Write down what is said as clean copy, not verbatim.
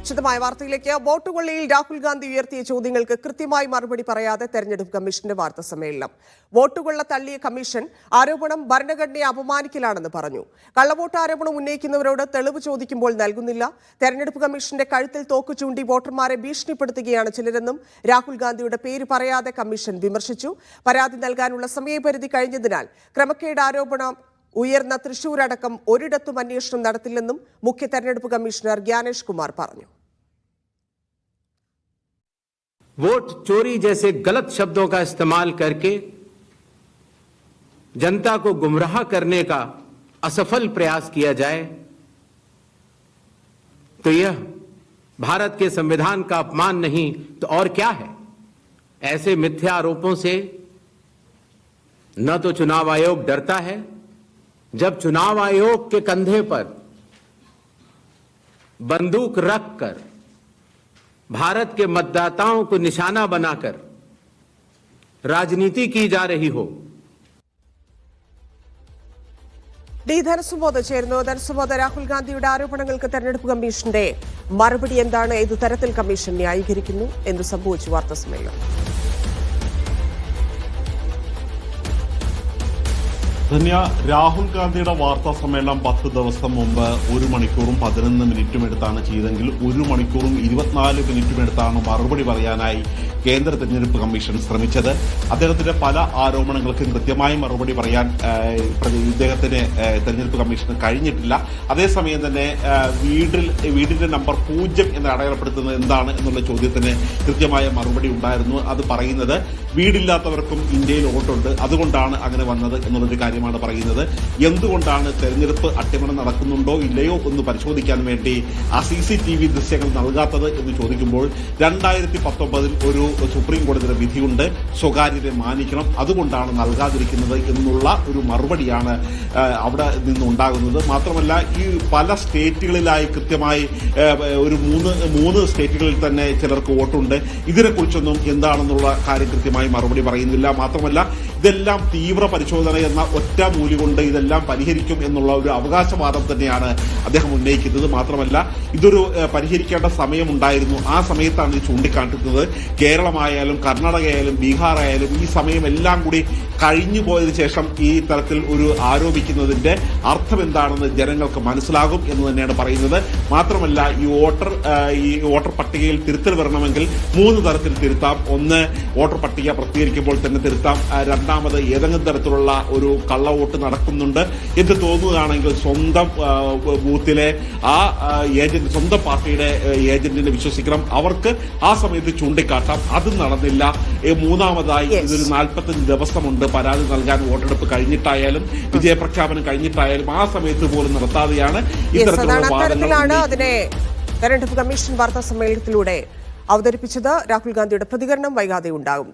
വിശദമായ വാർത്തയിലേക്ക്. വോട്ട് കൊള്ളയിൽ രാഹുൽ ഗാന്ധി ഉയർത്തിയ ചോദ്യങ്ങൾക്ക് കൃത്യമായി മറുപടി പറയാതെ തെരഞ്ഞെടുപ്പ് കമ്മീഷന്റെ വാർത്താ സമ്മേളനം. വോട്ടുകൊള്ള തള്ളിയ കമ്മീഷൻ ആരോപണം ഭരണഘടനയെ അപമാനിക്കലാണെന്ന് പറഞ്ഞു. കള്ളവോട്ട് ആരോപണം ഉന്നയിക്കുന്നവരോട് തെളിവ് ചോദിക്കുമ്പോൾ നൽകുന്നില്ല. തെരഞ്ഞെടുപ്പ് കമ്മീഷന്റെ കഴുത്തിൽ തോക്ക് ചൂണ്ടി വോട്ടർമാരെ ഭീഷണിപ്പെടുത്തുകയാണ് ചിലരെന്നും രാഹുൽ ഗാന്ധിയുടെ പേര് പറയാതെ കമ്മീഷൻ വിമർശിച്ചു. പരാതി നൽകാനുള്ള സമയപരിധി കഴിഞ്ഞതിനാൽ ക്രമക്കേട് ആരോപണം ഉയർന്ന തൃശൂർ അടക്കം ഒരിടത്തും അന്വേഷണം നടത്തില്ലെന്നും മുഖ്യ തെരഞ്ഞെടുപ്പ് കമ്മീഷണർ ജ്ഞാനേഷ് കുമാർ പറഞ്ഞു. वोट चोरी जैसे गलत शब्दों का इस्तेमाल करके जनता को गुमराह करने का असफल प्रयास किया जाए तो यह भारत के संविधान का अपमान नहीं तो और क्या है। ऐसे मिथ्या आरोपों से न तो चुनाव आयोग डरता है, जब चुनाव आयोग के कंधे पर बंदूक रखकर भारत के मतदाताओं को निशाना बनाकर राजनीति की जा रही हो। ധനസുബോധ ചേരുന്നു. ധനസുബോധ, രാഹുൽ ഗാന്ധിയുടെ ആരോപണങ്ങൾക്ക് തെരഞ്ഞെടുപ്പ് കമ്മീഷന്റെ മറുപടി എന്താണ്? ഏതു തരത്തിൽ കമ്മീഷൻ ന്യായീകരിക്കുന്നു? എന്ത് സംഭവിച്ചു വാർത്താ സമ്മേളനം? ധന്യ, രാഹുൽ ഗാന്ധിയുടെ വാർത്താ സമ്മേളനം 10 ദിവസം മുമ്പ് 1 മണിക്കൂറും 11 മിനിറ്റും എടുത്താണ് ചെയ്തെങ്കിൽ 1 മണിക്കൂറും 24 മിനിറ്റും എടുത്താണ് മറുപടി പറയാനായി കേന്ദ്ര തെരഞ്ഞെടുപ്പ് കമ്മീഷൻ ശ്രമിച്ചത്. അദ്ദേഹത്തിന്റെ പല ആരോപണങ്ങൾക്കും കൃത്യമായി മറുപടി പറയാൻ ഇദ്ദേഹത്തിന് തെരഞ്ഞെടുപ്പ് കമ്മീഷന് കഴിഞ്ഞിട്ടില്ല. അതേസമയം തന്നെ വീടിന്റെ നമ്പർ 0 എന്ന് അടയാളപ്പെടുത്തുന്നത് എന്താണ് എന്നുള്ള ചോദ്യത്തിന് കൃത്യമായ മറുപടി ഉണ്ടായിരുന്നു. അത് പറയുന്നത് വീടില്ലാത്തവർക്കും ഇന്ത്യയിൽ വോട്ടുണ്ട്, അതുകൊണ്ടാണ് അങ്ങനെ വന്നത് എന്നുള്ളൊരു കാര്യമാണ് പറയുന്നത്. എന്തുകൊണ്ടാണ് തെരഞ്ഞെടുപ്പ് അട്ടിമറി നടക്കുന്നുണ്ടോ ഇല്ലയോ എന്ന് പരിശോധിക്കാൻ വേണ്ടി ആ CCTV ദൃശ്യങ്ങൾ നൽകാത്തത് എന്ന് ചോദിക്കുമ്പോൾ 2019 ഒരു സുപ്രീം കോടതിയുടെ വിധിയുണ്ട്, സ്വകാര്യത മാനിക്കണം, അതുകൊണ്ടാണ് നൽകാതിരിക്കുന്നത് എന്നുള്ള ഒരു മറുപടിയാണ് അവിടെ നിന്നുണ്ടാകുന്നത്. മാത്രമല്ല, ഈ പല സ്റ്റേറ്റുകളിലായി കൃത്യമായി ഒരു മൂന്ന് സ്റ്റേറ്റുകളിൽ തന്നെ ചിലർക്ക് വോട്ടുണ്ട്. ഇതിനെക്കുറിച്ചൊന്നും എന്താണെന്നുള്ള കാര്യം കൃത്യമായി മറുപടി പറയുന്നില്ല. മാത്രമല്ല, ഇതെല്ലാം തീവ്ര പരിശോധന എന്ന ഒറ്റ മൂല്യം കൊണ്ട് ഇതെല്ലാം പരിഹരിക്കും എന്നുള്ള ഒരു അവകാശവാദം തന്നെയാണ് അദ്ദേഹം ഉന്നയിക്കുന്നത്. മാത്രമല്ല, ഇതൊരു പരിഹരിക്കേണ്ട സമയമുണ്ടായിരുന്നു. ആ സമയത്താണ് ഇത് ചൂണ്ടിക്കാട്ടുന്നത്. കേരളമായാലും കർണാടകയായാലും ബീഹാർ ആയാലും ഈ സമയം എല്ലാം കൂടി കഴിഞ്ഞു പോയതിനു ശേഷം ഈ തരത്തിൽ ഒരു ആരോപിക്കുന്നതിന്റെ അർത്ഥം എന്താണെന്ന് ജനങ്ങൾക്ക് മനസ്സിലാകും എന്ന് തന്നെയാണ് പറയുന്നത്. മാത്രമല്ല, ഈ വോട്ടർ പട്ടികയിൽ തിരുത്തൽ വരണമെങ്കിൽ 3 തരത്തിൽ തിരുത്താം. ഒന്ന്, വോട്ടർ പട്ടിക പ്രസിദ്ധീകരിക്കുമ്പോൾ തന്നെ തിരുത്താം. രണ്ടാമത്, ഏതെങ്കിലും തരത്തിലുള്ള ഒരു കള്ളവോട്ട് നടക്കുന്നുണ്ട് എന്ന് തോന്നുകയാണെങ്കിൽ സ്വന്തം ബൂത്തിലെ ആ ഏജന്റ്, സ്വന്തം പാർട്ടിയുടെ ഏജന്റിനെ വിശ്വസിക്കണം. അവർക്ക് ആ സമയത്ത് ചൂണ്ടിക്കാട്ടാം. അതും നടന്നില്ല. മൂന്നാമതായി, ഇതൊരു 45 ദിവസമുണ്ട് പരാതി നൽകാൻ. വോട്ടെടുപ്പ് കഴിഞ്ഞിട്ടായാലും വിജയപ്രഖ്യാപനം കഴിഞ്ഞിട്ടായാലും ആ സമയത്ത് പോലും നടത്താതെയാണ് ഇത്തരത്തിലുള്ള അതിനെ തെരഞ്ഞെടുപ്പ് കമ്മീഷൻ വാർത്താ സമ്മേളനത്തിലൂടെ അവതരിപ്പിച്ചത്. രാഹുൽ ഗാന്ധിയുടെ പ്രതികരണം വൈകാതെ ഉണ്ടാകും.